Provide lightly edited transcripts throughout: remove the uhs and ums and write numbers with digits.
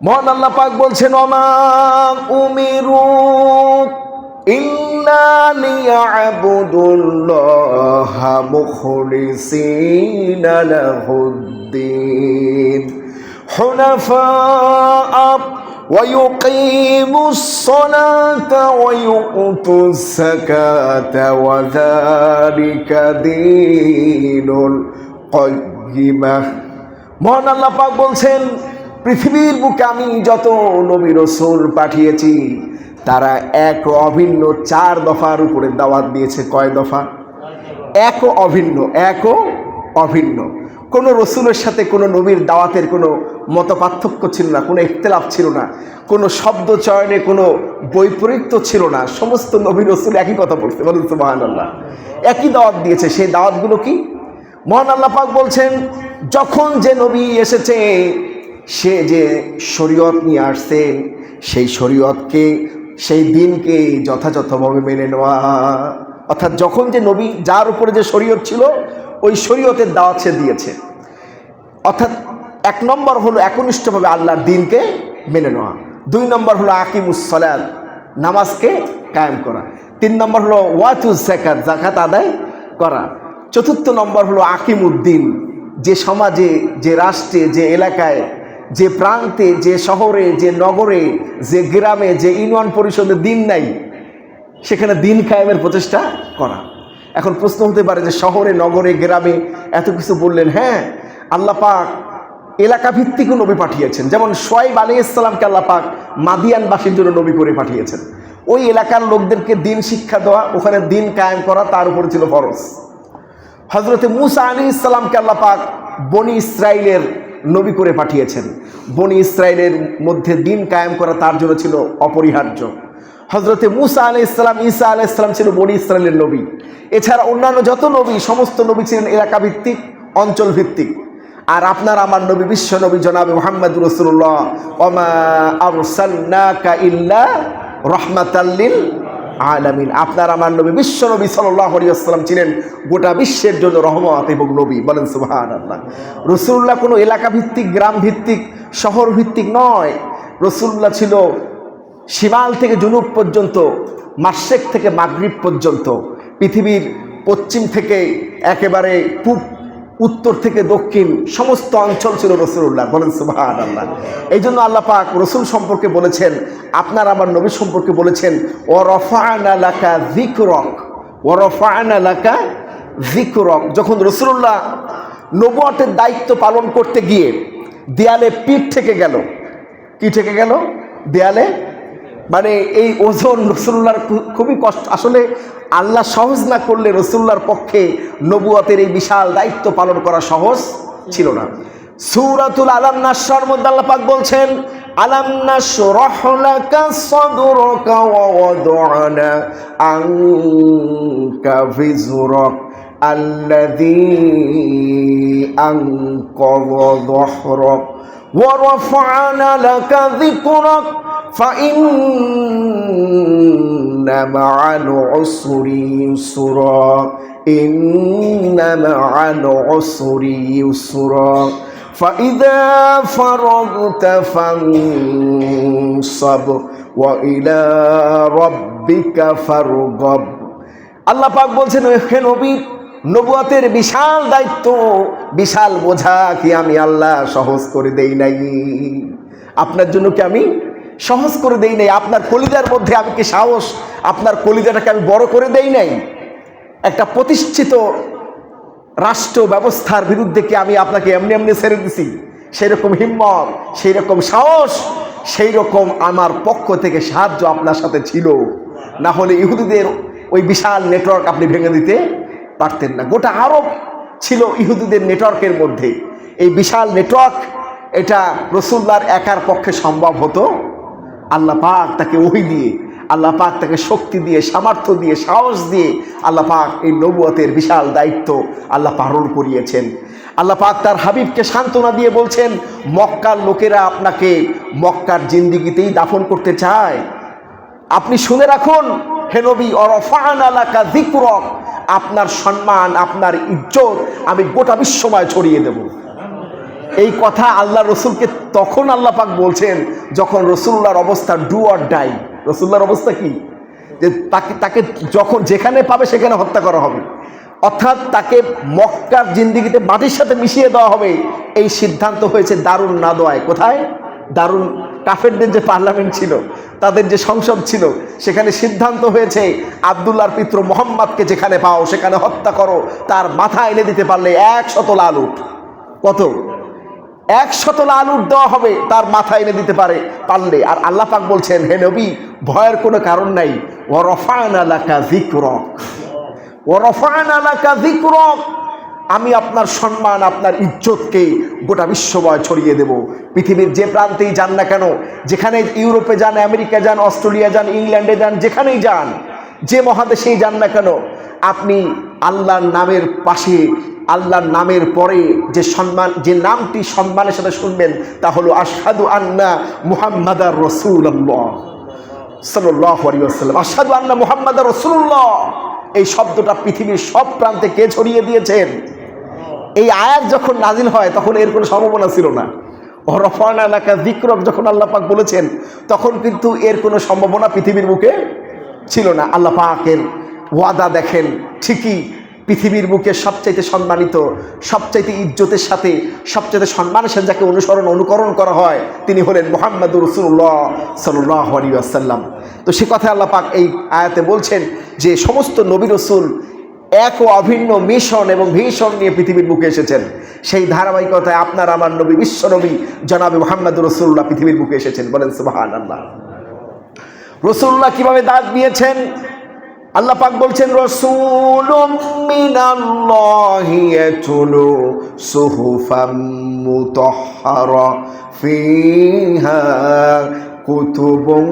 মহান আল্লাহ পাক বলছেন, ওমা উমিরু ইল্লা লিয়াবুদুল্লাহা মুখলিসিনা লাহুদ্দিন হুনাফা ওয়া ইউকিমুস সালাতা ওয়া ইউতুস যাকাতা ওয়া যালিকা দীনুল কাইয়্যিমাহ। মহান আল্লাহ পাক বলছেন, পৃথিবীর বুকে আমি যত নবী রাসূল পাঠিয়েছি তারা এক অভিন্ন 4 দফার উপরে দাওয়াত দিয়েছে। কয় দফা? এক অভিন্ন। কোনো রসুলের সাথে কোনো নবীর দাওয়াতের কোনো মতপার্থক্য ছিল না, কোনো ইখতিলাফ ছিল না, কোনো শব্দ চয়নে কোনো বৈপরীত্য ছিল না। সমস্ত নবী রসুল একই কথা বলছে। বলুন সুবহানাল্লাহ। একই দাওয়াত দিয়েছে। সেই দাওয়াতগুলো কি? মহান আল্লাহ পাক বলছেন, যখন যে নবী এসেছে সে যে শরীয়ত নিয়ে আসছেন সেই শরীয়তকে, সেই দিনকে যথাযথভাবে মেনে নেওয়া। অর্থাৎ যখন যে নবী যার উপরে যে শরীয়ত ছিল ওই শরীয়তের দাওয়াত সে দিয়েছে। অর্থাৎ 1 নম্বর হলো একনিষ্ঠভাবে আল্লাহর দিনকে মেনে নেওয়া। 2 নম্বর হলো আকিমুস সালাত, নামাজকে কায়েম করা। 3 নম্বর হলো ওয়াতুজ যাকাত, যাকাত আদায় করা। 4 নম্বর হলো আকিমুদ্দিন, যে সমাজে, যে রাষ্ট্রে, যে এলাকায়, যে প্রান্তে, যে শহরে, যে নগরে, যে গ্রামে, যে ইউনিয়ন পরিষদে দিন নাই সেখানে দিন কায়েমের প্রচেষ্টা করা। এখন প্রশ্ন হতে পারে যে শহরে, নগরে, গ্রামে এত কিছু বললেন। হ্যাঁ, আল্লাহ পাক এলাকা ভিত্তিকও নবী পাঠিয়েছেন। যেমন শুআয়ব আলাইহিস সালামকে আল্লাহ পাক মাদিয়ানবাসীর জন্য নবী করে পাঠিয়েছেন। ওই এলাকার লোকদেরকে দিন শিক্ষা দেওয়া, ওখানে দিন কায়েম করা তার উপরে ছিল ফরজ। হযরতে মূসা আলাইহিস সালামকে আল্লাহ পাক বনি ইসরাইলের নবী করে পাঠিয়েছেন। বনি ইসরাইলের মধ্যে দিন কায়েম করা তার জন্য ছিল অপরিহার্য। হযরতে মূসা আলাইহিস সালাম, ঈসা আলাইহিস সালাম ছিল বনি ইসরাইলের নবী। এছাড়া অন্যান্য যত নবী, সমস্ত নবী ছিলেন এলাকা ভিত্তিক, অঞ্চল ভিত্তিক। আর আপনার আমার নবী, বিশ্ব নবী জনাবে মুহাম্মদুর রাসূলুল্লাহ, ওমা আরসালনাকা ইল্লা রাহমাতাল লিল আলামিন। আপনার আমার নবী, বিশ্ব নবী সাল্লাল্লাহু আলাইহি ওয়াসাল্লাম ছিলেন গোটা বিশ্বের জন্য রহমত এবং নবী। বলেন সুবহানাল্লাহ। রাসূলুল্লাহ কোনো এলাকা ভিত্তিক, গ্রাম ভিত্তিক, শহর ভিত্তিক নয়। রাসূলুল্লাহ ছিল শিমাল থেকে জুনুব পর্যন্ত, মাশরিক থেকে মাগরিব পর্যন্ত, পৃথিবীর পশ্চিম থেকে একেবারে পূব, উত্তর থেকে দক্ষিণ, সমস্ত অঞ্চল ছিল রাসূলুল্লাহ। বলেন সুবহানাল্লাহ। এই জন্য আল্লাহ পাক রসুল সম্পর্কে বলেছেন, আপনার আমার নবী সম্পর্কে বলেছেন, ওয়া রাফা'না লাকা যিকরাক, ওয়া রাফা'না লাকা যিকরাক। যখন রাসূলুল্লাহ নবুয়তের দায়িত্ব পালন করতে গিয়ে দেয়ালে পিঠ থেকে গেল। কি থেকে গেল? দেয়ালে। মানে এই ওজন রাসূলুল্লাহর খুবই কষ্ট। আসলে আল্লাহ সহজ না করলে রাসূলুল্লাহর পক্ষে নবুয়তের এই বিশাল দায়িত্ব পালন করা সহজ ছিল না। সূরাতুল আলাম নাশরার মধ্যে আল্লাহ পাক বলছেন, আলাম নাশরাহ লাকা সাদরাকা ওয়া ওয়াদা'না আনকা বিজরাক আল্লাযী আনকাযা যহরাক ওয়া রাফা'না লাকা যিকরাক ফাইন্না মা'আল উসরি ইউসরা, ইন্না মা'আল উসরি ইউসরা, ফাইযা ফারাগতা ফানসাব ওয়া ইলা রাব্বিকা ফারগাব। আল্লাহ পাক বলছেন, হে নবী, নবুয়তের বিশাল দায়িত্ব, বিশাল বোঝা কি আমি আল্লাহ সহজ করে দেই নাই? আপনার জন্য কি আমি সহজ করে দেই নাই? আপনার কলিজার মধ্যে আমি কি সাহস, আপনার কলিজাটাকে আমি বড় করে দেই নাই? একটা প্রতিষ্ঠিত রাষ্ট্র ব্যবস্থার বিরুদ্ধে কি আমি আপনাকে এমনি এমনি ছেড়ে দিছি? সেই রকম হিম্মত, সেই রকম সাহস, সেই রকম আমার পক্ষ থেকে সাহায্য আপনার সাথে ছিল। না হলে ইহুদিদের ওই বিশাল নেটওয়ার্ক আপনি ভেঙে দিতে পারতেন না। গোটা আরব ছিল ইহুদিদের নেটওয়ার্কের মধ্যে। এই বিশাল নেটওয়ার্ক, এটা রাসূলুল্লাহর একার পক্ষে সম্ভব হতো? আল্লাহ পাক তাকে ওহী দিয়ে, আল্লাহ পাক তাকে শক্তি দিয়ে, সামর্থ্য দিয়ে, সাহস দিয়ে আল্লাহ পাক এই নবুয়তের বিশাল দায়িত্ব আল্লাহ পালন করিয়েছেন। আল্লাহ পাক তার হাবিবকে সান্ত্বনা দিয়ে বলছেন, মক্কার লোকেরা আপনাকে মক্কার জিন্দেগিতেই দাফন করতে চায়। আপনি শুনে রাখুন হে নবী, ওয়া রাফা'না লাকা যিকরাক, আপনার সম্মান, আপনার ইজ্জত আমি গোটা বিশ্বময় ছড়িয়ে দেব। এই কথা আল্লাহ রসুলকে তখন আল্লাহ পাক বলছেন যখন রসুল্লাহর অবস্থা ডু অর ডাই। রসুল্লাহর অবস্থা কি? যে তাকে যখন যেখানে পাবে সেখানে হত্যা করা হবে, অর্থাৎ তাকে মক্কার জিন্দিগিতে মাটির সাথে মিশিয়ে দেওয়া হবে। এই সিদ্ধান্ত হয়েছে দারুন নাদোয়ায়। কোথায়? দারুন কাফেরদের যে পার্লামেন্ট ছিল, তাদের যে সংসদ ছিল, সেখানে সিদ্ধান্ত হয়েছে আবদুল্লাহর পিতৃ মোহাম্মদকে যেখানে পাও সেখানে হত্যা করো, তার মাথা এনে দিতে পারলে 100 লাল উট। কত? 100 লাল উট দেওয়া হবে তার মাথা এনে দিতে পারলে। আর আল্লাহ পাক বলছেন, হে নবী, ভয়ের কোনো কারণ নাই। ওয়া রাফা'না লাকা যিকরাক, ওয়া রাফা'না লাকা যিকরাক, আমি আপনার সম্মান, আপনার ইজ্জতকে গোটা বিশ্বময় ছড়িয়ে দেব। পৃথিবীর যে প্রান্তেই যান না কেন, যেখানে ইউরোপে যান, আমেরিকা যান, অস্ট্রেলিয়া যান, ইংল্যান্ডে যান, যেখানেই যান, যে মহাদেশেই যান না কেন, আপনি আল্লাহর নামের পাশে, আল্লাহর নামের পরে যে সম্মান, যে নামটি সম্মানের সাথে শুনবেন তা হলো আশহাদু আন্না মুহাম্মাদার রাসূলুল্লাহ সাল্লাল্লাহু আলাইহি ওয়াসাল্লাম। আশহাদু আন্না মুহাম্মাদার রাসূলুল্লাহ, এই শব্দটা পৃথিবীর সব প্রান্তে কে ছড়িয়ে দিয়েছেন? এই আয়াত যখন নাজিল হয় তখন এর কোনো সম্ভাবনা ছিল না। রাফা'না লাকা যিকরাক যখন আল্লাহ পাক বলেছেন, তখন কিন্তু এর কোনো সম্ভাবনা পৃথিবীর বুকে ছিল না। আল্লাহ পাকের ওয়াদা দেখেন, ঠিকই পৃথিবীর বুকে সবচাইতে সম্মানিত, সবচাইতে ইজ্জতের সাথে, সবচাইতে সম্মানের সাথে যাকে অনুকরণ করা হয়, তিনি হলেন মুহাম্মাদুর রাসূলুল্লাহ সাল্লাল্লাহু আলাইহি ওয়াসাল্লাম। তো সে কথা আল্লাহ পাক এই আয়াতে বলছেন যে সমস্ত নবী রাসূল এক ও অভিন্ন মিশন এবং ভিশন নিয়ে পৃথিবীর বুকে এসেছেন। সেই ধারাবাহিকতায় আপনার আমার নবী, বিশ্ব নবী জনাবে মুহাম্মাদুর রাসূলুল্লাহ পৃথিবীর বুকে এসেছেন। বলেন সুবহানাল্লাহ। রাসূলুল্লাহ কিভাবে দাওয়াত দিয়েছেন? আল্লাহ পাক বলছেন, রাসূলুম মিনাল্লাহি ইয়াতলু সুহুফাম মুতাহহারা ফিহা কুতুবুন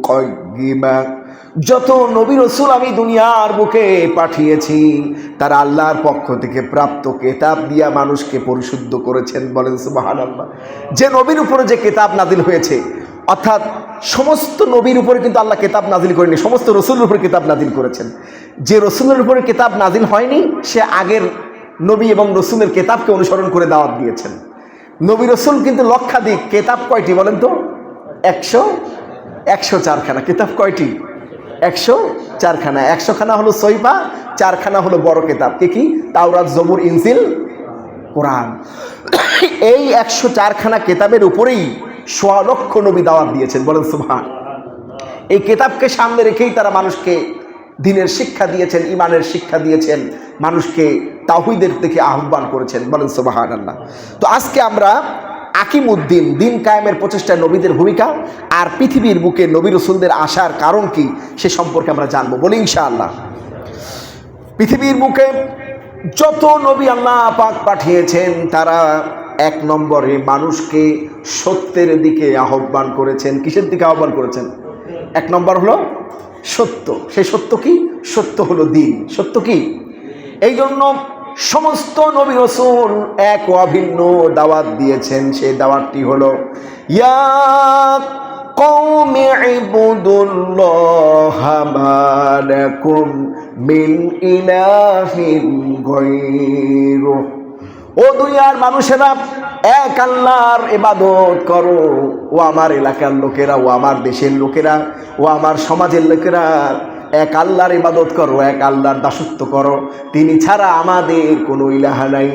কায়্যিমা। যত নবী রাসূল আমি দুনিয়ার বুকে পাঠিয়েছি, তারা আল্লাহর পক্ষ থেকে প্রাপ্ত কিতাব দিয়া মানুষকে পরিশুদ্ধ করেছেন। বলেন সুবহানাল্লাহ। যে নবীর উপরে যে কিতাব নাজিল হয়েছে, অর্থাৎ সমস্ত নবীর উপরে কিন্তু আল্লাহ কিতাব নাজিল করেনি, সমস্ত রসুলের উপরে কিতাব নাজিল করেছেন। যে রসুলের উপরে কিতাব নাজিল হয়নি, সে আগের নবী এবং রসুলের কিতাবকে অনুসরণ করে দাওয়াত দিয়েছেন। নবী রসুল কিন্তু লক্ষাধিক, কিতাব কয়টি বলেন তো? 104খানা। কিতাব কয়টি? 104খানা। 100 খানা হলো সহিফা, 4 খানা হলো বড় কিতাব। কি? তাওরাত, জবুর, ইনজিল, কোরআন। এই 104খানা কিতাবের উপরেই 1.25 লক্ষ নবী দাওয়াত দিয়েছেন। বলেন সুবহান। এই কিতাবকে সামনে রেখেই তারা মানুষকে দ্বীনের শিক্ষা দিয়েছেন, ইমানের শিক্ষা দিয়েছেন, মানুষকে তাওহীদের দিকে আহ্বান করেছেন। বলেন সুবহানাল্লাহ। তো আজকে আমরা আকিমুদ্দিন, দিন কায়েমের প্রচেষ্টায় নবীদের ভূমিকা আর পৃথিবীর বুকে নবী রাসূলদের আসার কারণ কি সে সম্পর্কে আমরা জানবো। বলি ইনশাআল্লাহ। পৃথিবীর বুকে যত নবী আল্লাহ পাক পাঠিয়েছেন, তারা 1 নম্বরে মানুষকে সত্যের দিকে আহ্বান করেছেন। কিসের দিকে আহ্বান করেছেন? 1 নম্বর হলো সত্য। সেই সত্য কি? সত্য হলো দ্বীন। সত্য কি? এই জন্য সমস্ত নবী রাসূল এক ও অভিন্ন দাওয়াত দিয়েছেন। সেই দাওয়াতটি হলো, ইয়া কওমি ইবুদুল্লাহা মা লাকুম মিন ইলাহিন গায়রুহু। ও দুনিয়ার মানুষেরা, এক আল্লাহর ইবাদত করো। ও আমার এলাকার লোকেরা, ও আমার দেশের লোকেরা, ও আমার সমাজের লোকেরা, এক আল্লাহর ইবাদত করো, এক আল্লাহর দাসত্ব করো। তিনি ছাড়া আমাদের কোনো ইলাহা নাই।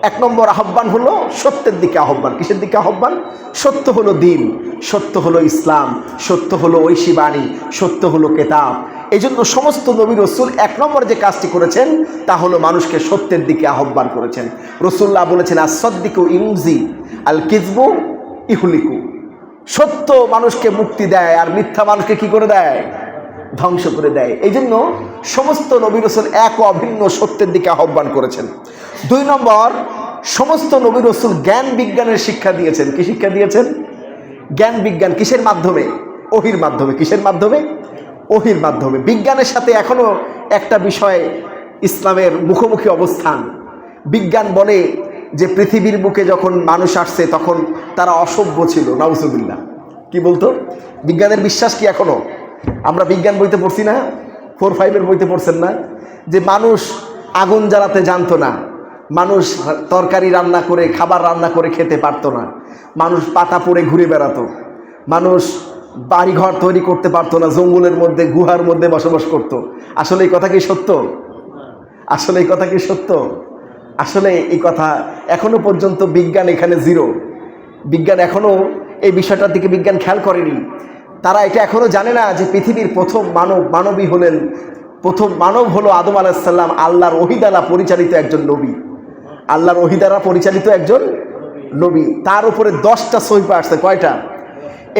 1 নম্বর আহ্বান হলো সত্যের দিকে আহ্বান। কিসের দিকে আহ্বান? সত্য হলো দ্বীন, সত্য হলো ইসলাম, সত্য হলো ঐশী বাণী, সত্য হলো কিতাব। এই জন্য সমস্ত নবী রাসূল 1 নম্বর যে কাজটি করেছেন তা হলো মানুষকে সত্যের দিকে আহ্বান করেছেন। রাসূলুল্লাহ বলেছেন, আস-সাদদিকু ইউনজি আল কিযবু ইহলিকু। সত্য মানুষকে মুক্তি দেয় আর মিথ্যা মানুষকে কি করে দেয়? ধ্বংস করে দেয়। এই জন্য সমস্ত নবী রাসূল এক ও অভিন্ন সত্যের দিকে আহ্বান করেছেন। 2 নম্বর, সমস্ত নবী রাসূল জ্ঞান বিজ্ঞানের শিক্ষা দিয়েছেন। কি শিক্ষা দিয়েছেন? জ্ঞান বিজ্ঞান। কিসের মাধ্যমে? ওহীর মাধ্যমে। কিসের মাধ্যমে? ওহীর মাধ্যমে। বিজ্ঞানের সাথে এখনো একটা বিষয় ইসলামের মুখোমুখি অবস্থান। বিজ্ঞান বলে যে পৃথিবীর বুকে যখন মানুষ আসছে তখন তারা অসভ্য ছিল। নাউজুবিল্লাহ। কি বলতো? বিজ্ঞানের বিশ্বাস কি এখনো? আমরা বিজ্ঞান বইতে পড়ছি না? 4-5 বইতে পড়ছেন না? যে মানুষ আগুন জ্বালাতে জানতো না, মানুষ তরকারি রান্না করে, খাবার রান্না করে খেতে পারতো না। মানুষ পাতা পরে ঘুরে বেড়াতো। মানুষ বাড়িঘর তৈরি করতে পারতো না, জঙ্গলের মধ্যে, গুহার মধ্যে বসবাস করত। আসলে এই কথা কি সত্য? আসলে এই কথা কি সত্য? আসলে এই কথা এখনো পর্যন্ত বিজ্ঞান এখানে জিরো। বিজ্ঞান এখনো এই বিষয়টার দিকে বিজ্ঞান খেয়াল করেনি। তারা এটা এখনো জানে না যে পৃথিবীর প্রথম মানবী হলেন, প্রথম মানব হলো আদম আলাইহিস সালাম, আল্লাহর ওহী দ্বারা পরিচালিত একজন নবী। আল্লাহর ওহী দ্বারা পরিচালিত একজন নবী। তার উপরে 10টা সহিফা আসছে। কয়টা?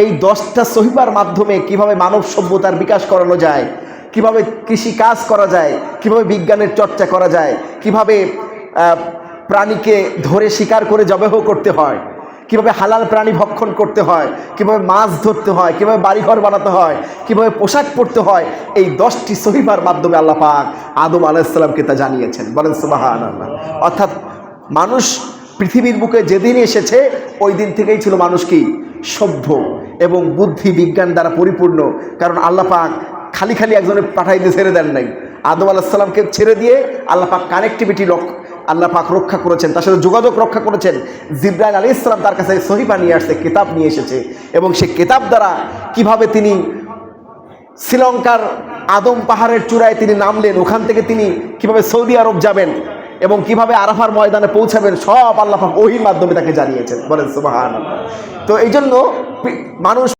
এই 10টা সহিফার মাধ্যমে কিভাবে মানব সভ্যতার বিকাশ করানো যায়, কিভাবে কৃষি কাজ করা যায়, কিভাবে বিজ্ঞানের চর্চা করা যায়, কিভাবে প্রাণীকে ধরে শিকার করে জবাহ করতে হয়, কিভাবে হালাল প্রাণী ভক্ষণ করতে হয়, কিভাবে মাছ ধরতে হয়, কিভাবে বাড়িঘর বানাতে হয়, কিভাবে পোশাক পরতে হয়, এই 10টি সহিফার মাধ্যমে আল্লাহ পাক আদম আলাইহিস সালামকে তা জানিয়েছেন। বলেন সুবহানাল্লাহ। অর্থাৎ মানুষ পৃথিবীর বুকে যেদিন এসেছে ওই দিন থেকেই ছিল মানুষ কি সভ্য এবং বুদ্ধি বিজ্ঞান দ্বারা পরিপূর্ণ। কারণ আল্লাহ পাক খালি খালি একজনে পাঠাই দিয়ে ছেড়ে দেন নাই। আদম আলাইহিস সালামকে ছেড়ে দিয়ে আল্লাহ পাক কানেক্টিভিটি আল্লাহ পাক রক্ষা করেছেন, তার সাথে যোগাযোগ রক্ষা করেছেন। জিবরাইল আলাইহিস সালাম তার কাছে সহিফা নিয়ে আসছে, কিতাব নিয়ে এসেছে, এবং সে কিতাব দ্বারা কিভাবে তিনি শ্রীলঙ্কার আদম পাহাড়ের চূড়ায় তিনি নামলেন, ওখান থেকে তিনি কিভাবে সৌদি আরব যাবেন এবং কিভাবে আরাফার ময়দানে পৌঁছাবেন, সব আল্লাহ পাক ওহীর মাধ্যমে তাকে জানিয়েছেন। বলেন সুবহানাল্লাহ। তো এই জন্য মানুষ